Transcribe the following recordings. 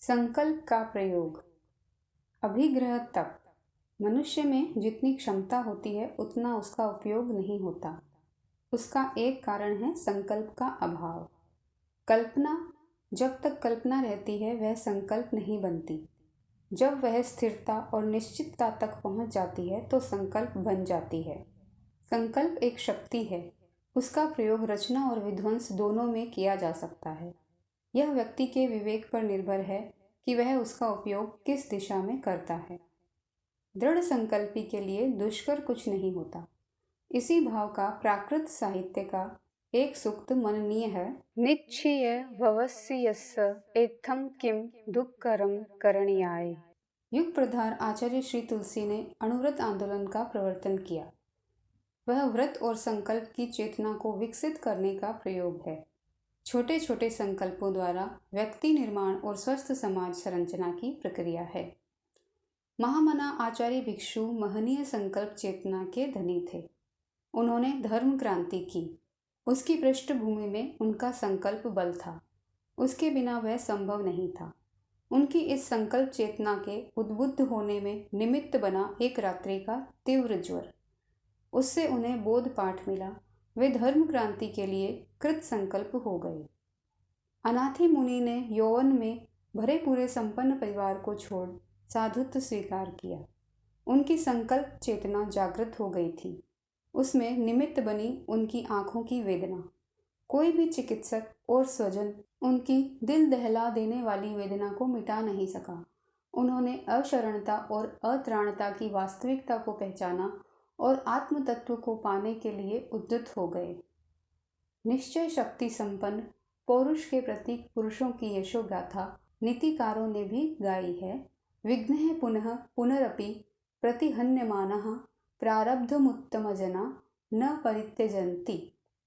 संकल्प का प्रयोग। अभिग्रह तप। मनुष्य में जितनी क्षमता होती है उतना उसका उपयोग नहीं होता। उसका एक कारण है संकल्प का अभाव। कल्पना, जब तक कल्पना रहती है वह संकल्प नहीं बनती। जब वह स्थिरता और निश्चितता तक पहुंच जाती है तो संकल्प बन जाती है। संकल्प एक शक्ति है। उसका प्रयोग रचना और विध्वंस दोनों में किया जा सकता है। यह व्यक्ति के विवेक पर निर्भर है कि वह उसका उपयोग किस दिशा में करता है। दृढ़ संकल्पी के लिए दुष्कर कुछ नहीं होता। इसी भाव का प्राकृत साहित्य का एक सूक्त मननीय है। निच्छिय भवस्य यस्य एत्थं किम दुःखकरं करणीयाय। युग प्रधान आचार्य श्री तुलसी ने अणुव्रत आंदोलन का प्रवर्तन किया। वह व्रत और संकल्प की चेतना को विकसित करने का प्रयोग है। छोटे छोटे संकल्पों द्वारा व्यक्ति निर्माण और स्वस्थ समाज संरचना की प्रक्रिया है। महामना आचार्य भिक्षु महनीय संकल्प चेतना के धनी थे। उन्होंने धर्म क्रांति की। उसकी पृष्ठभूमि में उनका संकल्प बल था। उसके बिना वह संभव नहीं था। उनकी इस संकल्प चेतना के उद्बुद्ध होने में निमित्त बना एक रात्रि का तीव्र ज्वर। उससे उन्हें बोध पाठ मिला। वे धर्म क्रांति के लिए कृत संकल्प हो गए। अनाथी मुनि ने यौवन में भरे पूरे संपन्न परिवार को छोड़ साधुत्व स्वीकार किया। उनकी संकल्प चेतना जागृत हो गई थी। उसमें निमित्त बनी उनकी आंखों की वेदना। कोई भी चिकित्सक और स्वजन उनकी दिल दहला देने वाली वेदना को मिटा नहीं सका। उन्होंने अशरणता और अत्राणता की वास्तविकता को पहचाना और आत्म तत्व को पाने के लिए उद्युत हो गए। निश्चय शक्ति संपन्न पौरुष के प्रतीक पुरुषों की यशोगाथा नीतिकारों ने भी गाई है। विघ्नः पुनः पुनरपि प्रतिहन्यमानः प्रारब्धमुत्तमजना न परित्यजन्ति।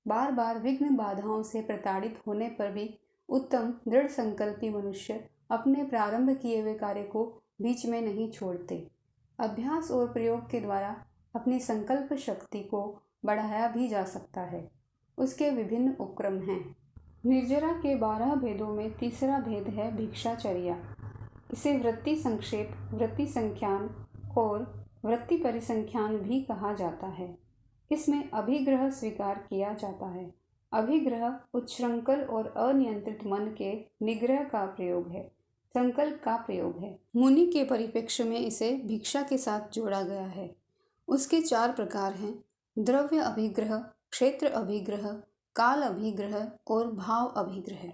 बार बार विघ्न बाधाओं से प्रताड़ित होने पर भी उत्तम दृढ़ संकल्पी मनुष्य अपने प्रारंभ किए हुए कार्य को बीच में नहीं छोड़ते। अभ्यास और प्रयोग के द्वारा अपनी संकल्प शक्ति को बढ़ाया भी जा सकता है। उसके विभिन्न उपक्रम हैं। निर्जरा के 12 भेदों में तीसरा भेद है भिक्षाचर्या। इसे वृत्ति संक्षेप, वृत्ति संख्यान और वृत्ति परिसंख्यान भी कहा जाता है। इसमें अभिग्रह स्वीकार किया जाता है। अभिग्रह उच्छृंखल और अनियंत्रित मन के निग्रह का प्रयोग है, संकल्प का प्रयोग है। मुनि के परिप्रेक्ष्य में इसे भिक्षा के साथ जोड़ा गया है। उसके 4 प्रकार हैं: द्रव्य अभिग्रह, क्षेत्र अभिग्रह, काल अभिग्रह और भाव अभिग्रह।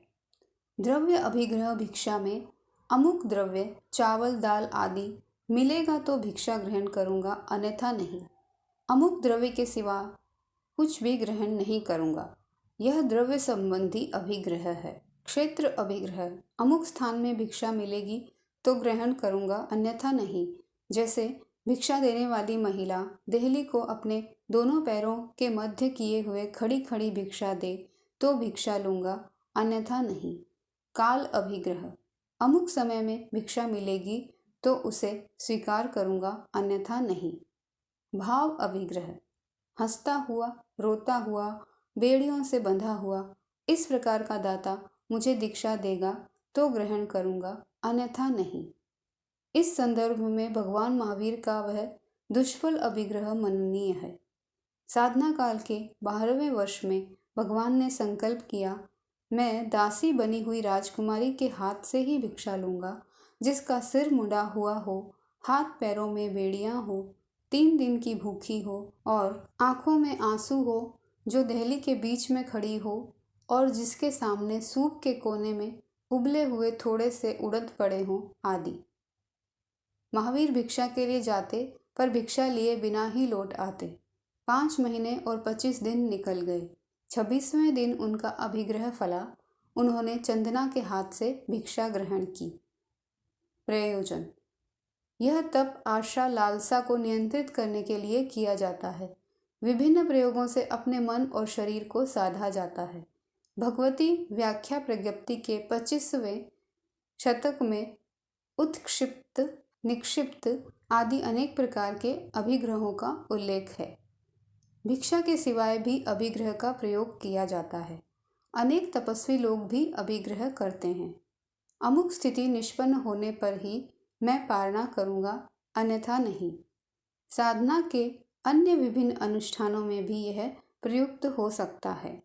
द्रव्य अभिग्रह भिक्षा में अमुक द्रव्य चावल दाल आदि मिलेगा तो भिक्षा ग्रहण करूँगा, अन्यथा नहीं। अमुक द्रव्य के सिवा कुछ भी ग्रहण नहीं करूँगा, यह द्रव्य संबंधी अभिग्रह है। क्षेत्र अभिग्रह, अमुक स्थान में भिक्षा मिलेगी तो ग्रहण करूँगा, अन्यथा नहीं। जैसे भिक्षा देने वाली महिला देहली को अपने दोनों पैरों के मध्य किए हुए खड़ी खड़ी भिक्षा दे तो भिक्षा लूँगा, अन्यथा नहीं। काल अभिग्रह, अमुक समय में भिक्षा मिलेगी तो उसे स्वीकार करूँगा, अन्यथा नहीं। भाव अभिग्रह, हंसता हुआ, रोता हुआ, बेड़ियों से बंधा हुआ इस प्रकार का दाता मुझे दीक्षा देगा तो ग्रहण करूँगा, अन्यथा नहीं। इस संदर्भ में भगवान महावीर का वह दुष्फल अभिग्रह मननीय है। साधना काल के 12वें वर्ष में भगवान ने संकल्प किया, मैं दासी बनी हुई राजकुमारी के हाथ से ही भिक्षा लूँगा, जिसका सिर मुंडा हुआ हो, हाथ पैरों में बेड़ियाँ हो, 3 दिन की भूखी हो और आँखों में आंसू हो, जो देहली के बीच में खड़ी हो और जिसके सामने सूप के कोने में उबले हुए थोड़े से उड़द पड़े हों आदि। महावीर भिक्षा के लिए जाते पर भिक्षा लिए बिना ही लौट आते। 5 महीने और 25 दिन निकल गए। 26वें दिन उनका अभिग्रह फला। उन्होंने चंदना के हाथ से भिक्षा ग्रहण की। प्रयोजन: यह तप आशा लालसा को नियंत्रित करने के लिए किया जाता है। विभिन्न प्रयोगों से अपने मन और शरीर को साधा जाता है। भगवती व्याख्या प्रज्ञप्ति के 25वें शतक में उत्क्षिप्त, निक्षिप्त आदि अनेक प्रकार के अभिग्रहों का उल्लेख है। भिक्षा के सिवाय भी अभिग्रह का प्रयोग किया जाता है। अनेक तपस्वी लोग भी अभिग्रह करते हैं। अमुक स्थिति निष्पन्न होने पर ही मैं पारणा करूँगा, अन्यथा नहीं। साधना के अन्य विभिन्न अनुष्ठानों में भी यह प्रयुक्त हो सकता है।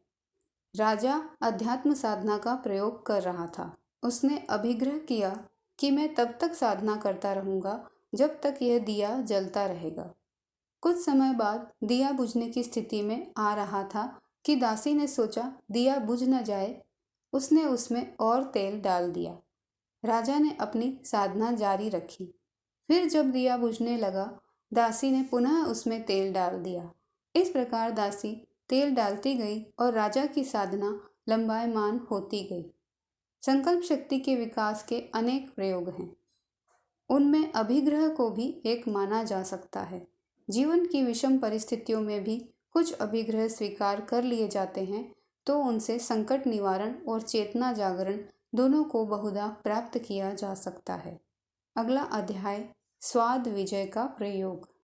राजा अध्यात्म साधना का प्रयोग कर रहा था। उसने अभिग्रह किया कि मैं तब तक साधना करता रहूँगा जब तक यह दिया जलता रहेगा। कुछ समय बाद दिया बुझने की स्थिति में आ रहा था कि दासी ने सोचा दिया बुझ न जाए। उसने उसमें और तेल डाल दिया। राजा ने अपनी साधना जारी रखी। फिर जब दिया बुझने लगा, दासी ने पुनः उसमें तेल डाल दिया। इस प्रकार दासी तेल डालती गई और राजा की साधना लंबायमान होती गई। संकल्प शक्ति के विकास के अनेक प्रयोग हैं। उनमें अभिग्रह को भी एक माना जा सकता है। जीवन की विषम परिस्थितियों में भी कुछ अभिग्रह स्वीकार कर लिए जाते हैं तो उनसे संकट निवारण और चेतना जागरण दोनों को बहुधा प्राप्त किया जा सकता है। अगला अध्याय स्वाद विजय का प्रयोग।